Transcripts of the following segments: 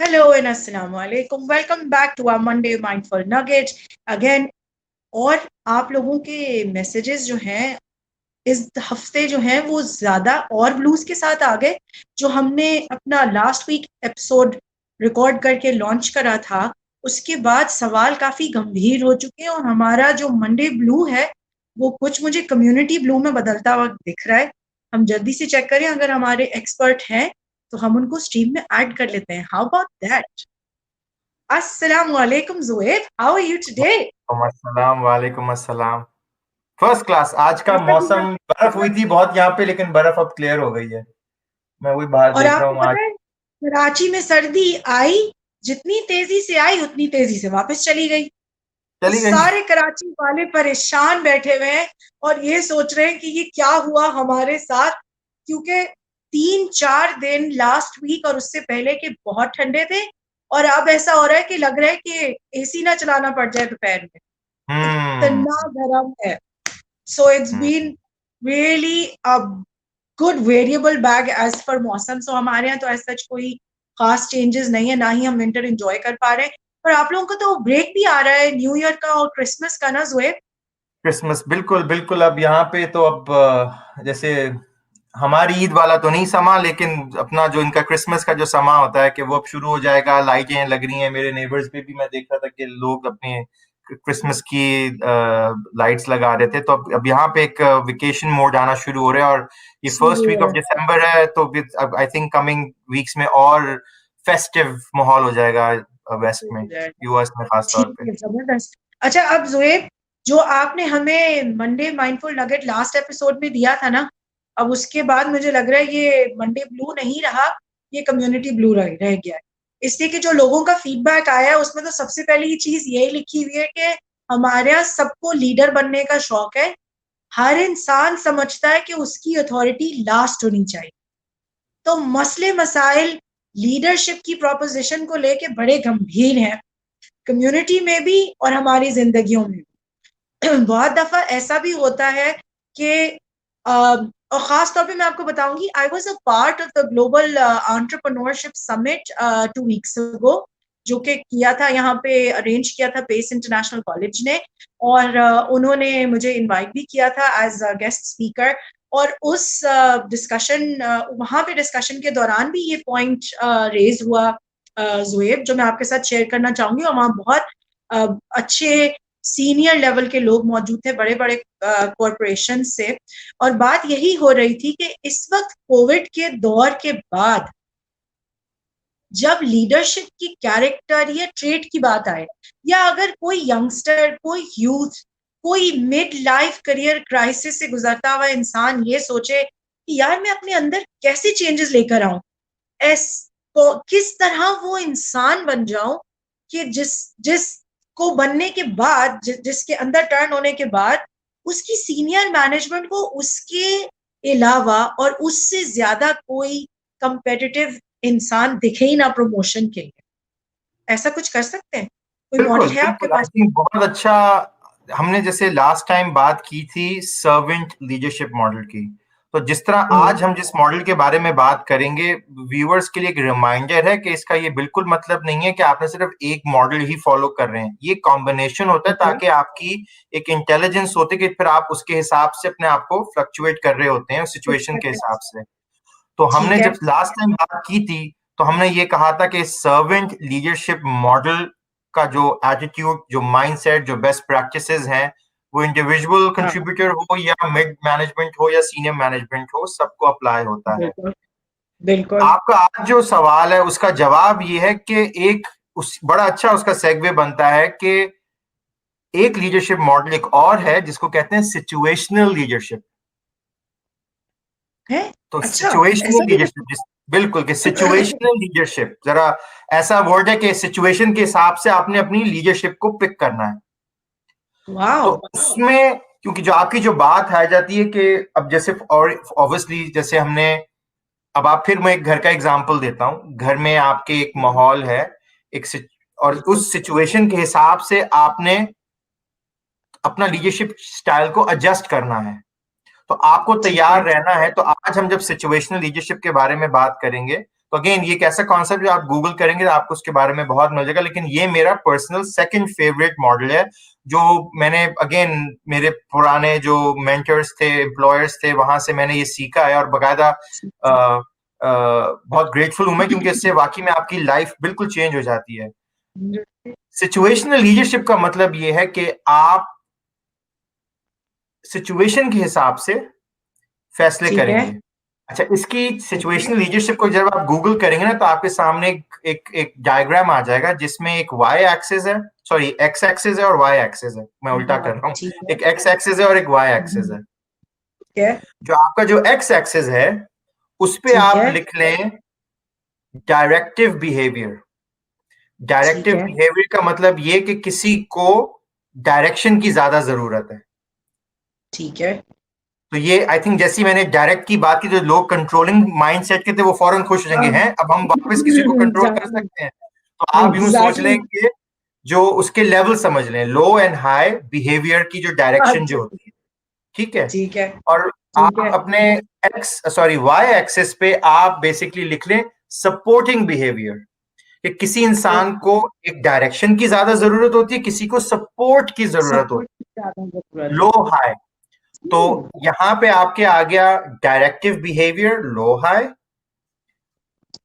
Hello and Assalamu alaikum. Welcome back to our Monday Mindful Nugget again. और आप लोगों के मैसेजेस जो हैं इस हफ्ते जो हैं वो ज्यादा और ब्लूज के साथ आ गए। जो हमने अपना लास्ट वीक एपिसोड रिकॉर्ड करके लॉन्च करा था उसके बाद सवाल काफी गंभीर हो चुके हैं और हमारा जो मंडे ब्लू है वो कुछ मुझे कम्युनिटी ब्लू में बदलता हुआ दिख रहा है। हम जल्दी से चेक करें, अगर हमारे एक्सपर्ट हैं तो हम उनको स्ट्रीम में ऐड कर लेते हैं। How about that? अस्सलाम वालेकुम Zuaib, how are you today? अस्सलाम वालेकुम अस्सलाम। First class. आज का कैसा गुजरा? मौसम, बर्फ हुई थी बहुत यहाँ पे, लेकिन बर्फ अब क्लियर हो गई है। मैं वही बाहर और देख रहा आपको हूँ आज। पता है कराची में सर्दी आई, जितनी तेजी से आई उतनी तेजी से वापस चली गई। तो चली गई। सारे कराची वाले परेशान बैठे हुए हैं और ये सोच रहे हैं कि ये क्या हुआ हमारे साथ, क्योंकि 3-4 दिन लास्ट वीक और उससे पहले के बहुत ठंडे थे और अब ऐसा हो रहा है कि लग रहा है कि एसी ना चलाना पड़ जाए दोपहर में, हम्म। इतना गर्म है। So it's hmm. Been really a good variable bag as पर मौसम। सो हमारे यहाँ तो ऐसा सच कोई खास चेंजेस नहीं है, ना ही हम विंटर एंजॉय कर पा रहे हैं। पर आप लोगों को तो ब्रेक भी आ रहा है न्यू ईयर का और क्रिसमस का ना जोए? क्रिसमस, बिल्कुल बिल्कुल। अब यहाँ पे तो अब जैसे हमारी ईद वाला तो नहीं समा, लेकिन अपना जो इनका क्रिसमस का जो समा होता है कि वो अब शुरू हो जाएगा। लाइटें लग रही हैं। मेरे नेबर्स पे भी मैं देख रहा था कि लोग अपने क्रिसमस की लाइट्स लगा रहे थे। तो अब यहाँ पे एक वेकेशन मोड आना शुरू हो रहा है। और ये फर्स्ट वीक ऑफ दिसंबर है, तो आई थिंक कमिंग वीक्स में और फेस्टिव माहौल हो जाएगा वेस्ट में, यूएस में खास तौर ठीक पे। है, जबरदस्त। अच्छा, अब जोएब, जो आपने हमें Monday mindful nugget last episode में दिया था ना, अब उसके बाद मुझे लग रहा है ये मंडे ब्लू नहीं रहा, ये कम्युनिटी ब्लू रह गया है। इसलिए कि जो लोगों का फीडबैक आया है उसमें तो सबसे पहले ये चीज यही लिखी हुई है कि हमारे यहाँ सबको लीडर बनने का शौक है। हर इंसान समझता है कि उसकी अथॉरिटी लास्ट होनी चाहिए। तो मसले मसाइल लीडरशिप की प्रोपोजिशन को लेके बड़े गंभीर हैं, कम्युनिटी में भी और हमारी जिंदगियों में भी। बहुत दफा ऐसा भी होता है कि और खास तौर पे मैं आपको बताऊंगी, I was a part of the global entrepreneurship summit 2 weeks ago, जो कि किया था यहाँ पे, अरेंज किया था पेस इंटरनेशनल कॉलेज ने। और उन्होंने मुझे इनवाइट भी किया था एज अ गेस्ट स्पीकर। और उस डिस्कशन वहां पे डिस्कशन के दौरान भी ये पॉइंट रेज हुआ जुएब, जो मैं आपके साथ शेयर करना चाहूंगी। और वहाँ बहुत अच्छे सीनियर लेवल के लोग मौजूद थे, बड़े बड़े कॉरपोरेशन से। और बात यही हो रही थी कि इस वक्त कोविड के दौर के बाद जब लीडरशिप की कैरेक्टर या ट्रेट की बात आए, या अगर कोई यंगस्टर, कोई यूथ, कोई मिड लाइफ करियर क्राइसिस से गुजरता हुआ इंसान ये सोचे कि यार मैं अपने अंदर कैसे चेंजेस लेकर आऊं, एस तो किस तरह वो इंसान बन जाऊं कि जिस को बनने के बाद, जिसके अंदर टर्न होने के बाद उसकी सीनियर मैनेजमेंट को उसके अलावा और उससे ज्यादा कोई कंपेटिटिव इंसान दिखे ही ना प्रमोशन के लिए। ऐसा कुछ कर सकते हैं? कोई मॉडल बिल्कुल है आपके बिल्कुल, आई पास? थिंक बहुत अच्छा। हमने जैसे लास्ट टाइम बात की थी सर्वेंट लीडरशिप मॉडल की, तो जिस तरह आज हम जिस मॉडल के बारे में बात करेंगे, व्यूअर्स के लिए एक रिमाइंडर है कि इसका ये बिल्कुल मतलब नहीं है कि आपने सिर्फ एक मॉडल ही फॉलो कर रहे हैं। ये कॉम्बिनेशन होता है ओके। ताकि आपकी एक इंटेलिजेंस होती है कि फिर आप उसके हिसाब से अपने आप को फ्लक्चुएट कर रहे होते हैं सिचुएशन के हिसाब से। तो हमने ठीक है। जब लास्ट टाइम बात की थी, तो हमने ये कहा था कि सर्वेंट लीडरशिप मॉडल का जो एटीट्यूड, जो माइंडसेट, जो बेस्ट प्रैक्टिसेस हैं, वो इंडिविजुअल हाँ, कंट्रीब्यूटर हो या मिड मैनेजमेंट हो या सीनियर मैनेजमेंट हो, सबको अप्लाई होता है। बिल्कुल बिल्कुल। आपका आज जो सवाल है उसका जवाब ये है कि एक उस बड़ा अच्छा उसका सेगवे बनता है कि एक लीडरशिप मॉडल एक और है जिसको कहते हैं सिचुएशनल लीडरशिप। है। तो अच्छा, सिचुएशनल ऐसा भी लीडरशिप, बिल्कुल कि सिचुएशनल लीडरशिप जरा ऐसा वर्ड है कि सिचुएशन के हिसाब से आपने अपनी लीडरशिप को पिक करना है। तो वाह। उसमें क्योंकि जो आपकी जो बात आ जाती है कि अब जैसे, और ऑब्वियसली जैसे हमने, अब आप फिर मैं एक घर का एग्जांपल देता हूं। घर में आपके एक माहौल है, एक और उस सिचुएशन के हिसाब से आपने अपना लीडरशिप स्टाइल को एडजस्ट करना है। तो आपको ठीक तैयार है। रहना है। तो आज हम जब सिचुएशनल लीडरशिप के बारे में बात करेंगे, तो अगेन ये एक ऐसा कॉन्सेप्ट जो आप गूगल करेंगे तो आपको उसके बारे में बहुत मिल जाएगा, लेकिन ये मेरा पर्सनल सेकंड फेवरेट मॉडल है जो मैंने अगेन मेरे पुराने जो मेंटर्स थे, एम्प्लॉयर्स थे, वहां से मैंने ये सीखा है और बकायदा बहुत ग्रेटफुल हूं मैं, क्योंकि इससे वाकई में आपकी लाइफ बिल्कुल चेंज हो जाती है। सिचुएशनल लीडरशिप का मतलब ये है कि आप सिचुएशन के हिसाब से फैसले ठीक है, करेंगे। अच्छा, इसकी ओके, सिचुएशनल लीडरशिप को जब आप गूगल करेंगे ना तो आपके सामने एक डायग्राम आ जाएगा जिसमें एक वाई एक्सिस है, सॉरी एक्स एक्सिस है और वाई एक्सिस है, मैं उल्टा कर रहा हूँ, ठीक है, एक एक्स एक्सिस है और एक वाई एक्सिस है। ठीक है, जो आपका जो एक्स एक्सिस है उस पे ठीक आप है, लिख लें डायरेक्टिव बिहेवियर। ठीक डायरेक्टिव है, बिहेवियर का मतलब ये कि किसी को डायरेक्शन की ज्यादा जरूरत है। ठीक है, तो ये आई थिंक जैसी मैंने डायरेक्ट की बात की, जो लोग कंट्रोलिंग माइंडसेट के थे वो फौरन खुश हो जाएंगे, हैं अब हम वापस किसी को कंट्रोल कर सकते हैं। तो आप यूं सोच एग्जैक्टली, लें कि जो उसके लेवल समझ लें, लो एंड हाई बिहेवियर की जो डायरेक्शन जो अच्छा, होती है, ठीक है। ठीक है, और ठीक आप है, अपने वाई एक्सेस पे आप बेसिकली लिख लें सपोर्टिंग बिहेवियर, कि किसी इंसान को ओके, एक डायरेक्शन की ज्यादा जरूरत होती है, किसी को सपोर्ट की जरूरत सपोर्ट होती की ज्यादा जरूरत है, है, लो हाई। तो यहां पे आपके आ गया directive behaviour low high, and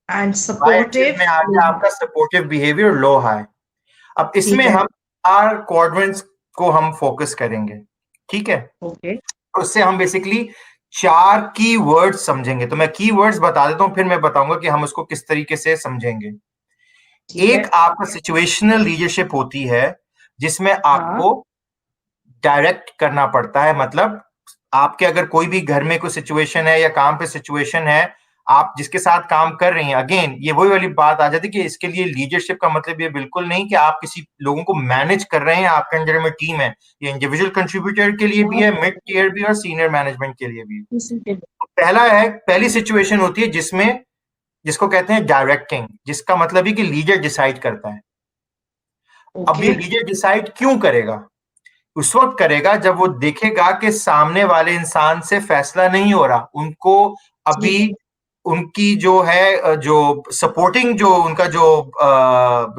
Y axis supportive में आ गया आपका सपोर्टिव बिहेवियर लो हाई। अब इसमें ठीक है, हम चार क्वाड्रेंट्स को हम फोकस करेंगे, ठीक है। ओके, तो उससे हम बेसिकली चार की वर्ड्स समझेंगे। तो मैं की वर्ड्स बता देता हूं, फिर मैं बताऊंगा कि हम उसको किस तरीके से समझेंगे। ठीक है, एक आपका सिचुएशनल लीडरशिप होती है जिसमें हाँ, आपको डायरेक्ट करना पड़ता है, मतलब आपके अगर कोई भी घर में कोई सिचुएशन है या काम पे सिचुएशन है, आप जिसके साथ काम कर रही हैं, अगेन ये वही वाली बात आ जाती है कि इसके लिए लीडरशिप का मतलब ये बिल्कुल नहीं कि आप किसी लोगों को मैनेज कर रहे हैं, आपके अंडर में टीम है। ये इंडिविजुअल कंट्रीब्यूटर के लिए भी बहुत है, मिड टियर भी और सीनियर मैनेजमेंट के लिए भी। किसी के पहला है, पहली सिचुएशन होती है जिसमें जिसको कहते हैं डायरेक्टिंग, जिसका मतलब है कि लीडर डिसाइड करता है। अब ओके, ये लीडर डिसाइड क्यों करेगा? उस वक्त करेगा जब वो देखेगा कि सामने वाले इंसान से फैसला नहीं हो रहा, उनको अभी ठीक है, उनकी जो है जो सपोर्टिंग जो उनका जो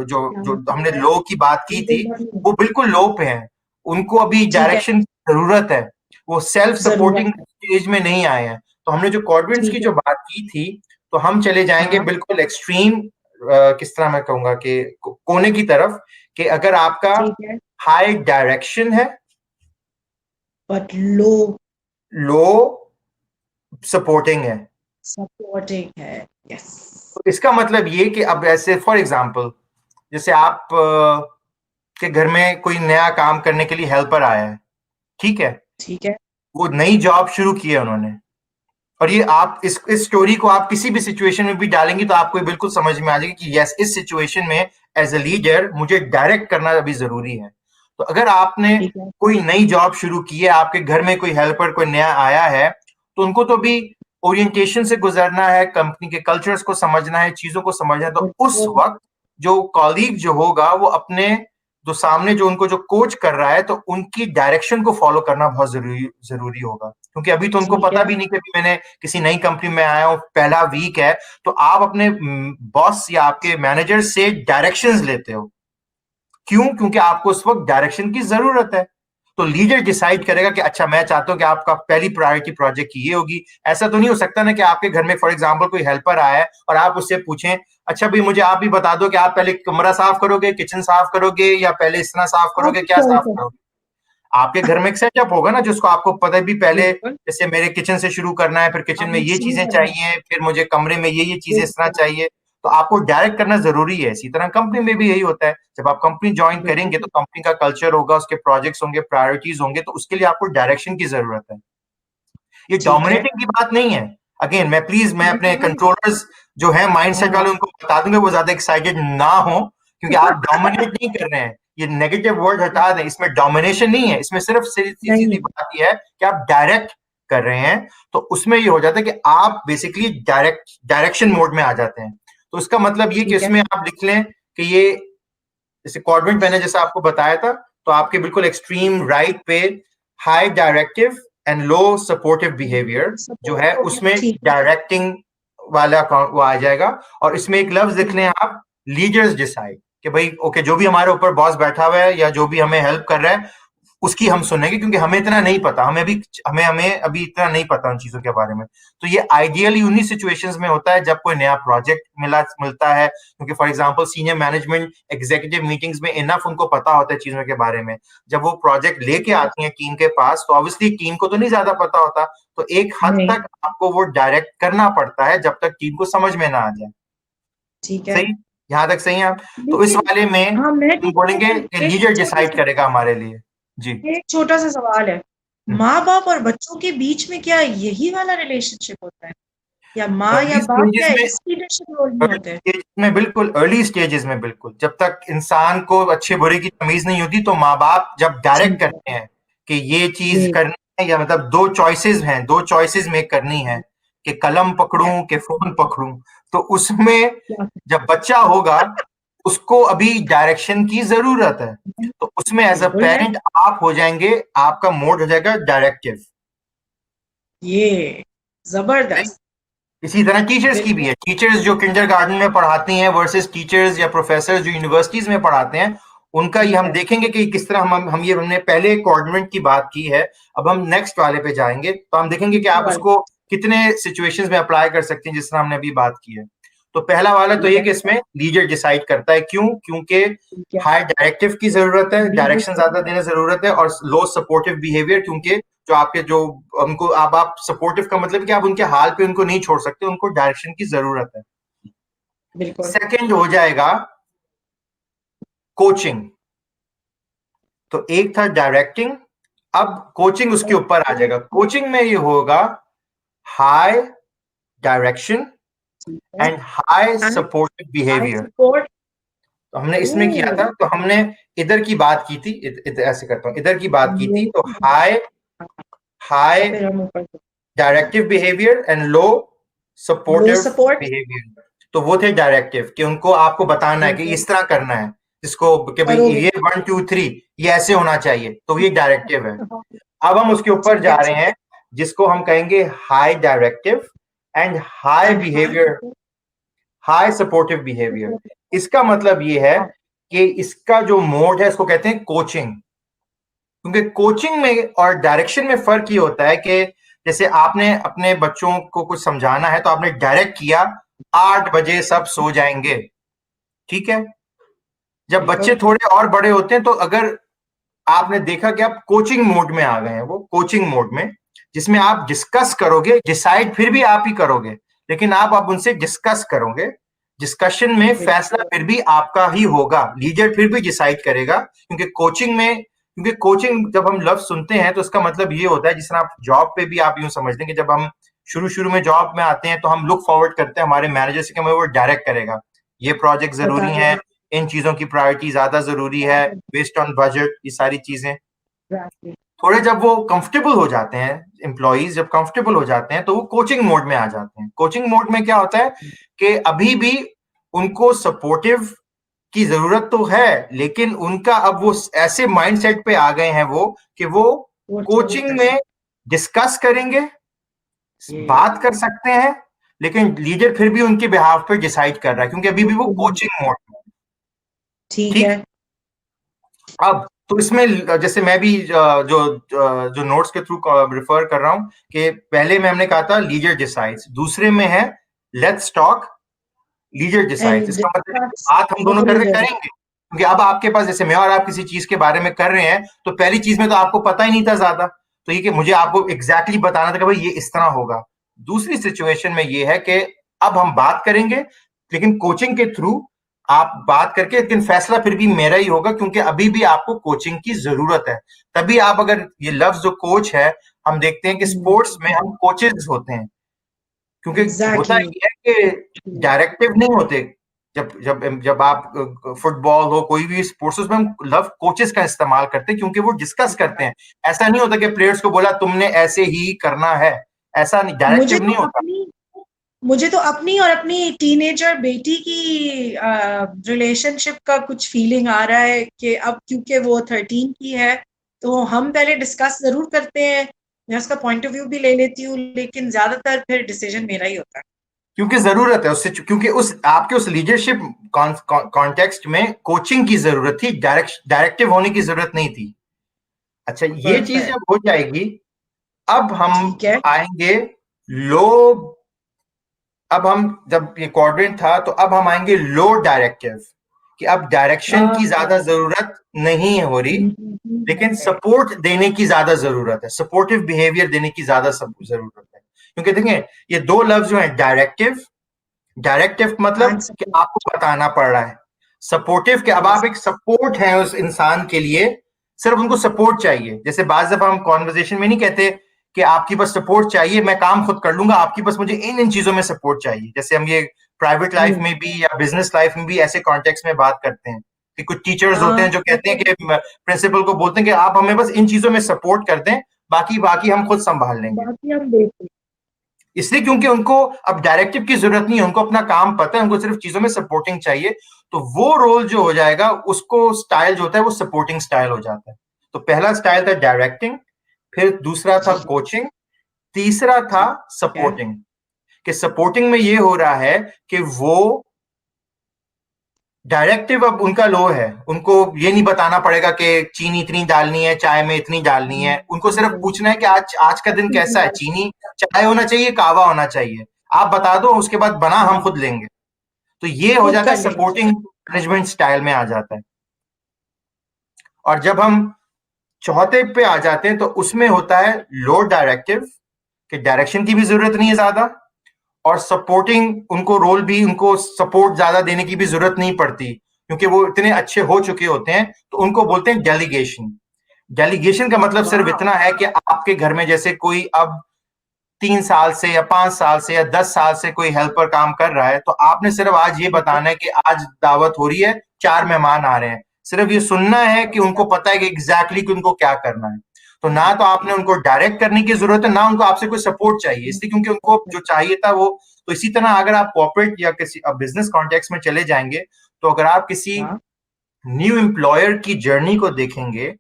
जो हमने लो की बात की थी वो बिल्कुल लो पे है, उनको अभी ठीक है, डायरेक्शन की जरूरत है, वो सेल्फ जरूरत सपोर्टिंग है, स्टेज में नहीं आए हैं। तो हमने जो क्वाड्रेंट्स की ठीक है, जो बात की थी, तो हम चले जाएंगे हाँ, बिल्कुल एक्सट्रीम, किस तरह मैं कहूंगा कि कोने की तरफ, कि अगर आपका ठीक है, हाई डायरेक्शन है, बट लो लो सपोर्टिंग है, सपोर्टिंग है, यस, तो इसका मतलब ये कि अब ऐसे फॉर एग्जांपल जैसे आप के घर में कोई नया काम करने के लिए हेल्पर आया है, ठीक है। ठीक है, वो नई जॉब शुरू की है उन्होंने, और ये आप इस स्टोरी को आप किसी भी सिचुएशन में भी डालेंगे तो आपको बिल्कुल समझ में आ जाएगी कि यस, इस सिचुएशन में एज अ लीडर मुझे डायरेक्ट करना अभी जरूरी है। तो अगर आपने ठीक है, कोई नई जॉब शुरू की है, आपके घर में कोई हेल्पर कोई नया आया है, तो उनको तो भी ओरिएंटेशन से गुजरना है, कंपनी के कल्चर्स को समझना है, चीजों को समझना है। तो उस बिल्कुल, वक्त जो कॉलीग जो होगा वो अपने जो सामने जो उनको जो कोच कर रहा है, तो उनकी डायरेक्शन को फॉलो करना बहुत जरूरी जरूरी होगा, क्योंकि अभी तो उनको ठीक पता है, भी नहीं कि अभी मैंने किसी नई कंपनी में आया हूं, पहला वीक है। तो आप अपने बॉस या आपके मैनेजर से डायरेक्शंस लेते हो, क्यों? क्योंकि आपको उस वक्त डायरेक्शन की जरूरत है। तो लीडर डिसाइड करेगा कि अच्छा, मैं चाहता हूं कि आपका पहली प्रायोरिटी प्रोजेक्ट की ये होगी। ऐसा तो नहीं हो सकता ना कि आपके घर में फॉर एग्जांपल कोई हेल्पर आया है और आप उससे पूछें, अच्छा भाई मुझे आप भी बता दो कि आप पहले कमरा साफ करोगे, किचन साफ करोगे, या पहले इस तरह साफ ऑफ करोगे, क्या साफ कोर्स, करोगे? आपके घर में एक सेटअप होगा ना जिसको आपको पता भी, पहले बिल्कुल, जैसे मेरे किचन से शुरू करना है, फिर किचन में हमने ये शुरू चीजें करना है, चाहिए, फिर मुझे कमरे में ये चीजें इस तरह बिल्कुल, चाहिए। तो आपको डायरेक्ट करना जरूरी है। इसी तरह कंपनी में भी यही होता है, जब आप कंपनी ज्वाइन करेंगे तो बिल्कुल, कंपनी का कल्चर होगा, उसके प्रोजेक्ट्स होंगे, प्रायोरिटीज होंगे, तो उसके लिए आपको डायरेक्शन की जरूरत है। ये ठीक है, डोमिनेटिंग की बात नहीं है। अगेन मैं अपने बिल्कुल, कंट्रोलर्स जो है माइंडसेट हाँ, वाले उनको बता दूंगा वो ज्यादा एक्साइटेड ना हो, क्योंकि आप डोमिनेट नहीं कर रहे हैं। ये नेगेटिव वर्ड हटा दें, इसमें डोमिनेशन नहीं है, इसमें सिर्फ सीधी सीधी नहीं, बात यह है कि आप डायरेक्ट कर रहे हैं। तो उसमें ये हो जाता है कि आप बेसिकली डायरेक्शन मोड में आ जाते हैं। तो इसका मतलब ये कि ठीक है, इसमें आप लिख लें कि ये जैसे क्वाड्रेंट मैंने जैसा आपको बताया था, तो आपके बिल्कुल एक्सट्रीम राइट पे high directive and low supportive behaviour जो है, सपोर्ट, उसमें ठीक है, डायरेक्टिंग वाला वो आ जाएगा, और इसमें एक लफ्ज लिख लें आप, लीडर्स डिसाइड, कि भाई ओके जो भी हमारे ऊपर बॉस बैठा हुआ है या जो भी हमें हेल्प कर रहा है उसकी हम सुनेंगे, क्योंकि हमें इतना नहीं पता, हमें अभी इतना नहीं पता उन चीजों के बारे में। तो ये आइडियली उन्हीं सिचुएशंस में होता है जब कोई नया प्रोजेक्ट मिलता है, क्योंकि for example senior management executive meetings में इनफ उनको पता होता है चीजों के बारे में। जब वो प्रोजेक्ट लेके आती है टीम के पास, तो ऑब्वियसली टीम को तो नहीं ज्यादा पता होता, तो एक हद नहीं, तक आपको वो डायरेक्ट करना पड़ता है जब तक टीम को समझ में ना आ जाए। ठीक है। सही, यहां तक सही है आप? तो इस लेकिन वाले में हाँ, मैं हम बोलेंगे कि एक लीडर छोटी डिसाइड सी करेगा हमारे लिए। जी। एक छोटा सा सवाल है, माँ बाप और बच्चों के बीच में क्या यही वाला रिलेशनशिप होता है, या माँ या अर्ली बाप क्या स्टेजेस में, इस लीडरशिप रोल में अर्ली होते हैं? स्टेज में बिल्कुल, अर्ली स्टेजेस में बिल्कुल, जब तक इंसान को अच्छे बुरे की तमीज नहीं होती, तो माँ बाप जब डायरेक्ट ठीक है। करते हैं कि ये चीज ये करनी है, या मतलब दो चॉइसेस हैं, दो चॉइसेस मेक करनी है कि कलम है पकड़ूं कि फोन पकड़ूं, तो उसमें क्या? जब बच्चा होगा उसको अभी डायरेक्शन की जरूरत है, तो उसमें एज अ बिल्कुल है। पेरेंट आप हो जाएंगे, आपका मोड हो जाएगा डायरेक्टिव। ये जबरदस्त। इसी तरह टीचर्स की भी बिल्कुल। है, टीचर्स जो किंडरगार्टन में पढ़ाती हैं वर्सेस टीचर्स या प्रोफेसर जो यूनिवर्सिटीज में पढ़ाते हैं, उनका ये ठीक हम है। देखेंगे कि किस तरह हम ये हमने पहले कोऑर्डिनेट की बात की है, अब हम नेक्स्ट वाले पे जाएंगे तो हम देखेंगे कि आप वाले। उसको कितने सिचुएशंस में अप्लाई कर सकते हैं जिस तरह हमने अभी बात की है। तो पहला वाला तो ठीक ये है। कि इसमें लीडर डिसाइड करता है, क्यों? क्योंकि ठीक है। हाई डायरेक्टिव की जरूरत है, डायरेक्शन लीडरशिप। ज्यादा देने जरूरत है, और लो सपोर्टिव बिहेवियर, क्योंकि जो आपके जो उनको आप सपोर्टिव का मतलब कि आप उनके हाल पे उनको नहीं छोड़ सकते, उनको डायरेक्शन की जरूरत है। बिल्कुल। सेकंड हो जाएगा कोचिंग। तो एक था डायरेक्टिंग, अब कोचिंग उसके ऊपर आ जाएगा। कोचिंग में ये होगा हाई डायरेक्शन ठीक है। And high and supportive I behaviour. Support. तो हमने इसमें किया ओह, था, तो हमने इधर की बात की थी, ऐसे करता हूं, इधर की बात की ये थी, तो हाई और हाई फिर हम ऊपर directive behaviour and low low supportive support. Behaviour. तो वो थे डायरेक्टिव, कि उनको आपको बताना है कि बिल्कुल। इस तरह करना है, जिसको कि भाई करोगे। ये 1 2 3 ये ऐसे होना चाहिए, तो ये डायरेक्टिव है। अब हम उसके ऊपर ठीक जा है। रहे हैं, जिसको हम कहेंगे high directive and high and behaviour, high supportive behaviour. इसका मतलब ये है कि इसका जो मोड है इसको कहते हैं कोचिंग। क्योंकि कोचिंग में और डायरेक्शन में फर्क ये होता है कि जैसे आपने अपने बच्चों को कुछ समझाना है, तो आपने डायरेक्ट किया 8 बजे सब सो जाएंगे, ठीक है? जब बच्चे बिल्कुल। थोड़े और बड़े होते हैं, तो अगर आपने देखा कि आप कोचिंग मोड में आ गए हैं, वो कोचिंग मोड में जिसमें आप डिस्कस करोगे, डिसाइड फिर भी आप ही करोगे, लेकिन आप अब उनसे डिस्कस करोगे, डिस्कशन में फैसला बिल्कुल। फिर भी आपका ही होगा, लीडर फिर भी डिसाइड करेगा। क्योंकि कोचिंग जब हम लफ्ज सुनते हैं तो इसका मतलब ये होता है, जिस तरह आप जॉब पे भी आप यूं समझ लें कि जब हम शुरू शुरू में जॉब में आते हैं, तो हम लुक फॉरवर्ड करते हैं हमारे मैनेजर से कि हमें वो डायरेक्ट करेगा, ये प्रोजेक्ट जरूरी है, बताएगा। इन चीजों की प्रायोरिटी ज्यादा जरूरी है, बेस्ड ऑन बजट, ये सारी चीजें। एग्जैक्टली। थोड़े जब वो कंफर्टेबल हो जाते हैं, एम्प्लॉइज जब कंफर्टेबल हो जाते हैं, तो वो कोचिंग मोड में आ जाते हैं। कोचिंग मोड में क्या होता है कि अभी भी उनको सपोर्टिव की जरूरत तो है, लेकिन उनका अब वो ऐसे माइंडसेट पे आ गए हैं वो, कि वो वो चेंज कोचिंग कर में सकते डिस्कस करेंगे, ये। बात कर सकते हैं, लेकिन लीडर फिर भी उनके बिहाफ पे डिसाइड कर रहा है, क्योंकि अभी भी वो कोचिंग मोड में है। ठीक ठीक। है। अब तो इसमें जैसे मैं भी जो जो नोट्स के थ्रू रिफर कर रहा हूं, कि पहले में हमने कहा था लीडर डिसाइड्स, दूसरे में है let's talk leader decides. And इसका मतलब है कि डिस्कस बात हम दोनों तरह से लीडर। करेंगे, क्योंकि अब आपके पास, जैसे मैं और आप किसी चीज के बारे में कर रहे हैं, तो पहली चीज में तो आपको पता ही नहीं था ज्यादा, तो ये कि मुझे आपको एग्जैक्टली बताना था कि भाई ये इस तरह होगा। दूसरी सिचुएशन में ये है कि अब हम बात करेंगे, लेकिन कोचिंग के थ्रू आप बात करके, लेकिन फैसला फिर भी मेरा ही होगा, क्योंकि अभी भी आपको कोचिंग की जरूरत है। तभी आप, अगर ये लफ्ज जो कोच है, हम देखते हैं कि स्पोर्ट्स में हम कोचेज होते हैं, क्योंकि होता एग्जैक्टली। ये है कि डायरेक्टिव नहीं होते। जब जब जब आप फुटबॉल हो, कोई भी स्पोर्ट्स, उसमें हम लव कोचेस का इस्तेमाल करते हैं, क्योंकि वो डिस्कस करते हैं। ऐसा नहीं होता कि प्लेयर्स को बोला तुमने ऐसे ही करना है, ऐसा नहीं, मुझे डायरेक्टिव तो नहीं होता। अपनी मुझे तो अपनी और अपनी टीनेजर बेटी की रिलेशनशिप का कुछ फीलिंग आ रहा है कि अब क्योंकि वो 13 की है, तो हम पहले डिस्कस जरूर करते हैं, मैं उसका पॉइंट ऑफ व्यू भी ले लेती हूँ, लेकिन ज्यादातर फिर डिसीजन मेरा ही होता है। क्योंकि जरूरत है उससे, क्योंकि उस आपके उस लीडरशिप कॉन्टेक्स्ट में कोचिंग की जरूरत थी, डायरेक्टिव होने की जरूरत नहीं थी। अच्छा, ये चीज परफेक्ट। जब हो जाएगी, अब हम ठीक है। आएंगे लो, अब हम जब ये क्वाड्रेंट था तो अब हम आएंगे लो डायरेक्टिव, कि अब डायरेक्शन की ज्यादा जरूरत नहीं हो रही, लेकिन सपोर्ट देने की ज्यादा जरूरत है, सपोर्टिव बिहेवियर देने की ज्यादा जरूरत है। क्योंकि देखिए ये दो लफ्ज जो है, डायरेक्टिव, डायरेक्टिव मतलब कि आपको बताना पड़ रहा है, सपोर्टिव कि अब आप एक सपोर्ट है उस इंसान के लिए, सिर्फ उनको सपोर्ट चाहिए। जैसे बाज दफा हम कॉन्वर्जेशन में नहीं कहते कि आपकी बस सपोर्ट चाहिए, मैं काम खुद कर लूंगा, आपकी बस मुझे इन इन चीजों में सपोर्ट चाहिए। जैसे हम ये प्राइवेट लाइफ में भी या बिजनेस लाइफ में भी ऐसे कॉन्टेक्स्ट में बात करते हैं कि कुछ टीचर्स होते हैं जो कहते हैं कि प्रिंसिपल को बोलते हैं कि आप हमें बस इन चीजों में सपोर्ट कर दें, बाकी बाकी हम खुद संभाल लेंगे। बाकी हम देखते हैं। इसलिए क्योंकि उनको अब डायरेक्टिव की जरूरत नहीं है, उनको अपना काम पता है, उनको सिर्फ चीजों में सपोर्टिंग चाहिए। तो वो रोल जो हो जाएगा, उसको स्टाइल जो होता है वो सपोर्टिंग स्टाइल हो जाता है। तो पहला स्टाइल था डायरेक्टिंग, फिर दूसरा था कोचिंग, तीसरा था सपोर्टिंग। कि सपोर्टिंग में ये हो रहा है कि वो डायरेक्टिव अब उनका लो है, उनको ये नहीं बताना पड़ेगा कि चीनी इतनी डालनी है, चाय में इतनी डालनी है, उनको सिर्फ पूछना है कि आज आज का दिन कैसा है, चीनी चाय होना चाहिए, कावा होना चाहिए, आप बता दो, उसके बाद बना हम खुद लेंगे। तो ये हो खुद जाता है कर लेंगे। सपोर्टिंग मैनेजमेंट स्टाइल में आ जाता है। और जब हम चौथे पे आ जाते हैं तो उसमें होता है लो डायरेक्टिव, कि डायरेक्शन की भी जरूरत नहीं है ज्यादा, और सपोर्टिंग उनको रोल भी, उनको सपोर्ट ज्यादा देने की भी जरूरत नहीं पड़ती, क्योंकि वो इतने अच्छे हो चुके होते हैं। तो उनको बोलते हैं डेलीगेशन। डेलीगेशन का मतलब सिर्फ इतना है कि आपके घर में जैसे कोई अब 3 साल से या 5 साल से या 10 साल से कोई हेल्पर काम कर रहा है, तो आपने सिर्फ आज ये बताना है कि आज दावत हो रही है, 4 मेहमान आ रहे हैं, सिर्फ ये सुनना है कि उनको पता है कि एग्जैक्टली कि उनको क्या करना है। तो ना तो आपने उनको डायरेक्ट करने की जरूरत है, ना उनको आपसे कोई सपोर्ट चाहिए, इसलिए क्योंकि उनको जो चाहिए था वो। तो इसी तरह अगर आप कॉर्पोरेट या किसी बिजनेस कॉन्टेक्स्ट में चले जाएंगे, तो अगर आप किसी न्यू एम्प्लॉयर की जर्नी को देखेंगे,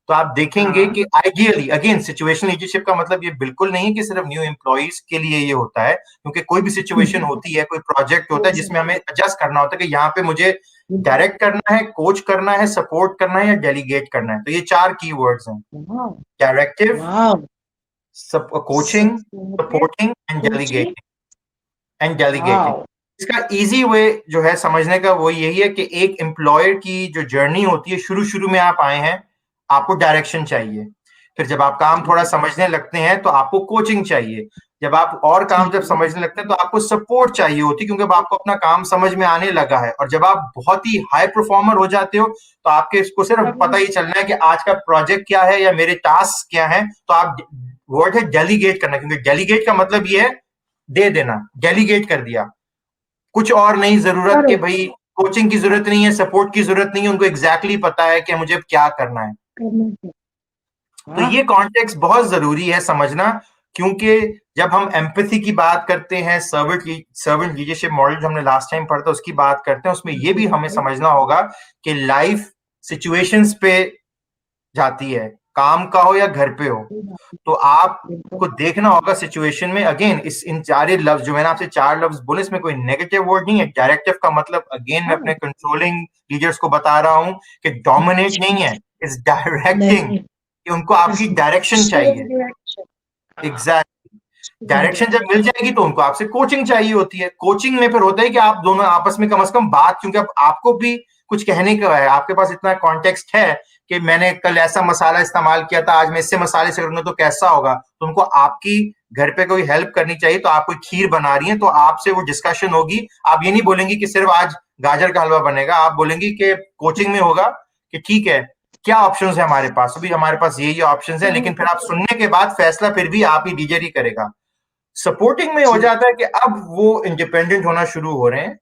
तो आप देखेंगे कि आइडियली, अगेन सिचुएशनल लीडरशिप का मतलब ये बिल्कुल नहीं है कि सिर्फ न्यू एम्प्लॉइज के लिए ये होता है, क्योंकि कोई भी सिचुएशन होती है, कोई प्रोजेक्ट होता है जिसमें हमें एडजस्ट करना होता है कि यहाँ पे मुझे डायरेक्ट करना है, कोच करना है, सपोर्ट करना है या डेलीगेट करना है। तो ये 4 की वर्ड्स हैं, directive, coaching, supporting and delegating, and delegating. इसका इजी वे जो है समझने का वो यही है कि एक एम्प्लॉयर की जो जर्नी होती है, शुरू शुरू में आप आए हैं, आपको डायरेक्शन चाहिए, फिर जब आप काम थोड़ा समझने लगते हैं तो आपको कोचिंग चाहिए, जब आप और काम जब समझने लगते हैं तो आपको सपोर्ट चाहिए होती है, क्योंकि अब आपको अपना काम समझ में आने लगा है। और जब आप बहुत ही हाई परफॉर्मर हो जाते हो, तो आपके इसको सिर्फ पता ही चलना है कि आज का प्रोजेक्ट क्या है या मेरे टास्क क्या है। तो आप, वर्ड है डेलीगेट करना, क्योंकि डेलीगेट का मतलब ये है दे देना, डेलीगेट कर दिया, कुछ और नहीं जरूरत कि भाई कोचिंग की जरूरत नहीं है, सपोर्ट की जरूरत नहीं है, उनको एग्जैक्टली पता है कि मुझे क्या करना है। तो ये कॉन्टेक्स्ट बहुत जरूरी है समझना, क्योंकि जब हम एम्पैथी की बात करते हैं, सर्वेंट लीडरशिप मॉडल जो हमने लास्ट टाइम पढ़ा था उसकी बात करते हैं, उसमें ये भी हमें समझना होगा कि लाइफ सिचुएशंस पे जाती है, काम का हो या घर पे हो। तो आपको देखना होगा सिचुएशन में, अगेन इन 4 लफ्ज जो मैंने आपसे 4 लफ्ज बोले, इसमें कोई नेगेटिव वर्ड नहीं है। डायरेक्टिव का मतलब अगेन मैं अपने कंट्रोलिंग लीडर्स को बता रहा हूं कि डोमिनेट नहीं है, इट्स डायरेक्टिंग, कि उनको आपकी डायरेक्शन चाहिए। एग्जैक्टली, डायरेक्शन जब मिल जाएगी तो उनको आपसे कोचिंग चाहिए होती है। कोचिंग में फिर होता है कि आप दोनों आपस में कम से कम बात, क्योंकि अब आपको भी कुछ कहने का है, आपके पास इतना कॉन्टेक्स्ट है कि मैंने कल ऐसा मसाला इस्तेमाल किया था, आज मैं इससे मसाले से करूंगा तो कैसा होगा। तो उनको आपकी घर पे कोई हेल्प करनी चाहिए, तो आप कोई खीर बना रही है तो आपसे वो डिस्कशन होगी। आप ये नहीं बोलेंगी कि सिर्फ आज गाजर का हलवा बनेगा, आप बोलेंगी कि कोचिंग में होगा कि ठीक है, क्या ऑप्शंस है हमारे पास, अभी हमारे पास ये ऑप्शंस है, लेकिन फिर आप सुनने के बाद फैसला फिर भी आप ही डीजर ही करेगा। सपोर्टिंग में हो जाता है कि अब वो इंडिपेंडेंट होना शुरू हो रहे हैं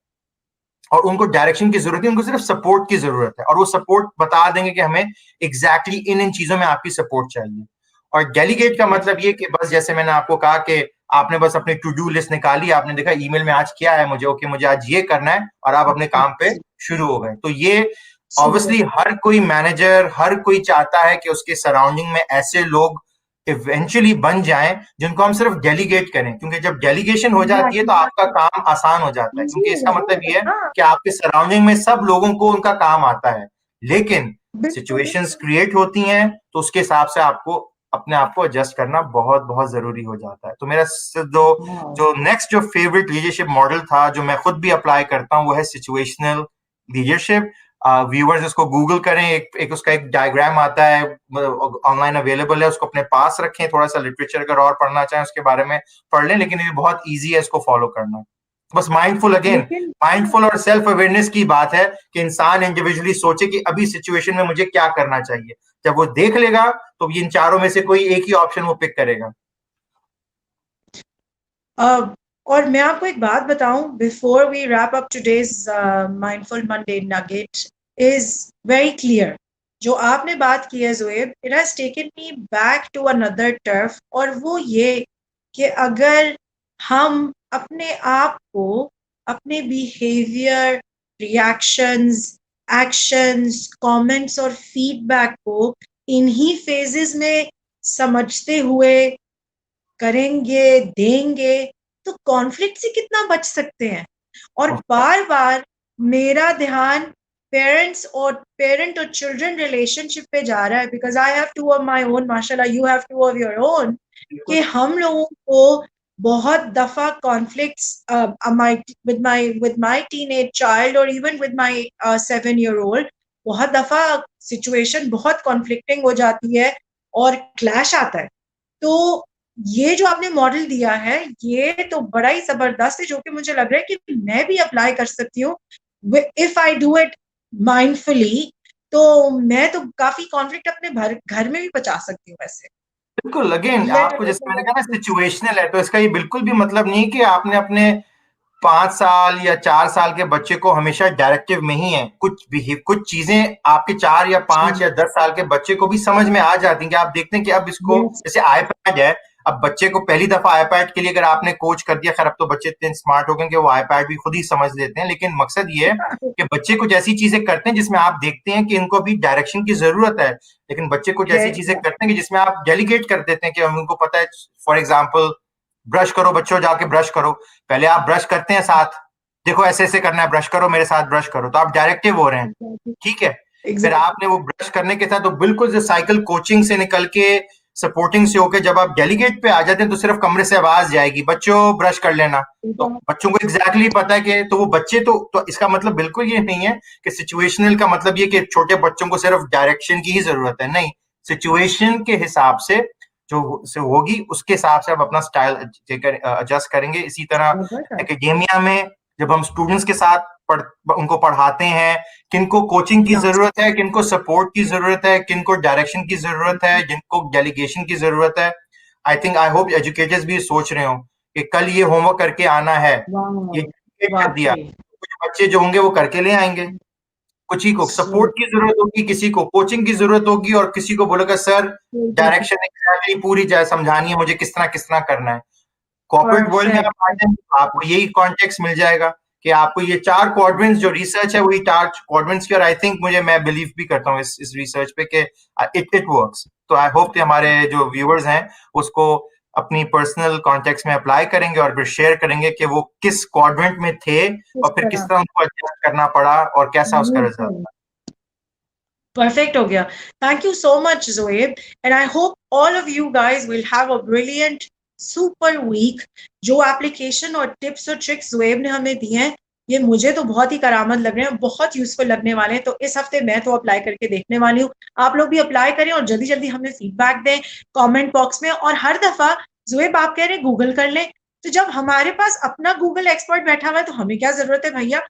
और उनको डायरेक्शन की जरूरत है, उनको सिर्फ सपोर्ट की जरूरत है, और वो सपोर्ट बता देंगे कि हमें एग्जैक्टली इन इन चीजों में आपकी सपोर्ट चाहिए। और डेलीगेट का मतलब ये कि बस जैसे मैंने आपको कहा कि आपने बस अपनी टू डू लिस्ट निकाली, आपने देखा ईमेल में आज क्या है, मुझे ओके मुझे आज ये करना है, और आप अपने काम पे शुरू हो गए। तो ये ऑब्वियसली हर कोई मैनेजर, हर कोई चाहता है कि उसके सराउंडिंग में ऐसे लोग इवेंचुअली बन जाएं, जिनको हम सिर्फ डेलीगेट करें, क्योंकि जब डेलीगेशन हो जाती है तो आपका काम आसान हो जाता है, क्योंकि इसका मतलब ये है हाँ, कि आपके सराउंडिंग में सब लोगों को उनका काम आता है। लेकिन बिल्कुल। सिचुएशंस क्रिएट होती हैं तो उसके हिसाब से आपको अपने आप को एडजस्ट करना बहुत बहुत जरूरी हो जाता है। तो मेरा जो हाँ, जो नेक्स्ट जो फेवरेट लीडरशिप मॉडल था, जो मैं खुद भी अप्लाई करता हूँ, वो है सिचुएशनल लीडरशिप। व्यूअर्स इसको गूगल करें, एक उसका एक डायग्राम आता है, ऑनलाइन अवेलेबल है, उसको अपने पास रखें, थोड़ा सा लिटरेचर अगर और पढ़ना चाहें उसके बारे में पढ़ लें, लेकिन ये बहुत ईजी है इसको फॉलो करना। बस माइंडफुल, अगेन लेकिन माइंडफुल और सेल्फ अवेयरनेस की बात है कि इंसान इंडिविजुअली सोचे कि अभी सिचुएशन में मुझे क्या करना चाहिए। जब वो देख लेगा तो इन चारों में से कोई एक ही ऑप्शन वो पिक करेगा। और मैं आपको एक बात बताऊं, before we wrap up today's mindful Monday nugget is very clear. जो आपने बात की है Zuaib, it has taken me back to another turf, और वो ये कि अगर हम अपने आप को, अपने बिहेवियर, रिएक्शंस, एक्शंस, कमेंट्स और फीडबैक को इन्हीं फेजेस में समझते हुए करेंगे, देंगे, तो कॉन्फ्लिक्ट से कितना बच सकते हैं। और बार बार मेरा ध्यान पेरेंट और चिल्ड्रन रिलेशनशिप पे जा रहा है, because I have two of my own, माशाल्लाह you have two of your own, कि हम लोगों को बहुत दफा conflicts with my teenage child और even with my 7 year old, बहुत दफा सिचुएशन बहुत कॉन्फ्लिक्टिंग हो जाती है और क्लैश आता है। तो ये जो आपने मॉडल दिया है, ये तो बड़ा ही जबरदस्त है, जो कि मुझे लग रहा है कि मैं भी अप्लाई कर सकती हूँ if I do it mindfully. तो मैं तो काफी कॉन्फ्लिक्ट अपने घर में भी बचा सकती हूँ वैसे। बिल्कुल, अगेन लेट आपको जैसे मैंने कहा ना सिचुएशनल है, तो इसका ये बिल्कुल भी मतलब नहीं कि आपने अपने 5 साल या 4 साल के बच्चे को हमेशा डायरेक्टिव में ही है। कुछ चीजें आपके 4 या 5 या 10 साल के बच्चे को भी समझ में आ जाती हैं, कि आप देखते हैं कि अब इसको, यस, जैसे आईपैड है, अब बच्चे को पहली दफा आईपैड के लिए अगर आपने कोच कर दिया, खैर अब तो बच्चे इतने स्मार्ट हो गए कि वो आईपैड भी खुद ही समझ लेते हैं, लेकिन मकसद ये है कि बच्चे कुछ ऐसी चीजें करते हैं जिसमें आप देखते हैं कि इनको भी डायरेक्शन की जरूरत है, लेकिन बच्चे कुछ ऐसी चीजें करते हैं कि जिसमें आप डेलीगेट कर देते हैं कि हम उनको पता है। फॉर एग्जाम्पल, ब्रश करो बच्चों, जाके ब्रश करो। पहले आप ब्रश करते हैं साथ, देखो ऐसे ऐसे करना है, ब्रश करो मेरे साथ, ब्रश करो, तो आप डायरेक्टिव हो रहे हैं, ठीक है। फिर एग्जैक्टली। आपने वो ब्रश करने के साथ तो बिल्कुल से साइकिल कोचिंग से निकल के, सपोर्टिंग से होके, जब आप डेलीगेट पे आ जाते हैं तो सिर्फ कमरे से आवाज जाएगी, बच्चों ब्रश कर लेना। तो बच्चों को एग्जैक्टली पता है कि, तो वो बच्चे तो इसका मतलब बिल्कुल ये नहीं है कि सिचुएशनल का मतलब ये कि छोटे बच्चों को सिर्फ डायरेक्शन की ही जरूरत है, नहीं। सिचुएशन के हिसाब से जो से होगी उसके हिसाब से आप अपना स्टाइल एडजस्ट करेंगे। इसी तरह एकेडेमिया में जब हम स्टूडेंट्स के साथ उनको पढ़ाते हैं, किनको कोचिंग की जरूरत है, किनको सपोर्ट की जरूरत है, किनको डायरेक्शन की जरूरत है, जिनको डेलीगेशन की जरूरत है। I think, I hope educators भी सोच रहे हो कि कल ये होमवर्क करके आना है, ये कर दिया, वाकई। कुछ बच्चे जो होंगे वो करके ले आएंगे, कुछ ही को सपोर्ट की जरूरत होगी, किसी को कोचिंग की जरूरत होगी, और किसी को बोलेगा सर डायरेक्शन एग्जैक्टली पूरी जाए समझानी है मुझे, किस तरह करना है। कॉर्पोरेट वर्ल्ड में आप आ जाए तो आपको यही कॉन्टेक्स्ट मिल जाएगा कि आपको ये 4 क्वाड्रेंट्स जो रिसर्च है, वही 4 क्वाड्रेंट्स की, और आई थिंक मैं बिलीव भी करता हूँ इस रिसर्च पे कि इट वर्क्स। तो आई होप कि हमारे जो व्यूअर्स हैं उसको अपनी पर्सनल कॉन्टेक्स्ट में अप्लाई करेंगे और फिर शेयर करेंगे कि वो किस क्वाड्रेंट में थे और फिर किस तरह उनको एडजस्ट करना पड़ा और कैसा उसका रिजल्ट था। परफेक्ट हो गया। Thank you so much Zoeb, and I hope all of you guys will have a brilliant super week. जो एप्लीकेशन और टिप्स और ट्रिक्स जोएब ने हमें दिए हैं, ये मुझे तो बहुत ही करामत लग रहे हैं, बहुत यूजफुल लगने वाले हैं। तो इस हफ्ते मैं तो अप्लाई करके देखने वाली हूँ, आप लोग भी अप्लाई करें और जल्दी जल्दी हमें फीडबैक दें कमेंट बॉक्स में। और हर दफा जोएब आप कह रहे हैं गूगल कर लें, तो जब हमारे पास अपना गूगल एक्सपर्ट बैठा हुआ है तो हमें क्या जरूरत है भैया।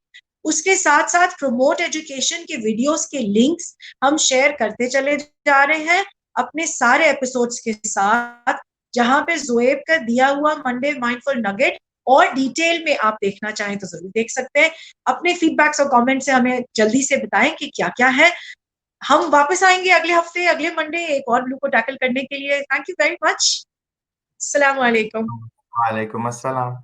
उसके साथ साथ प्रमोट एजुकेशन के वीडियोस के लिंक्स हम शेयर करते चले जा रहे हैं अपने सारे एपिसोड्स के साथ, जहां पे जोएब का दिया हुआ मंडे माइंडफुल नगेट और डिटेल में आप देखना चाहें तो जरूर देख सकते हैं। अपने फीडबैक्स और कमेंट से हमें जल्दी से बताएं कि क्या क्या है। हम वापस आएंगे अगले हफ्ते, अगले मंडे, एक और ब्लू को टैकल करने के लिए। Thank you very much. अस्सलाम वालेकुम। वालेकुम अस्सलाम।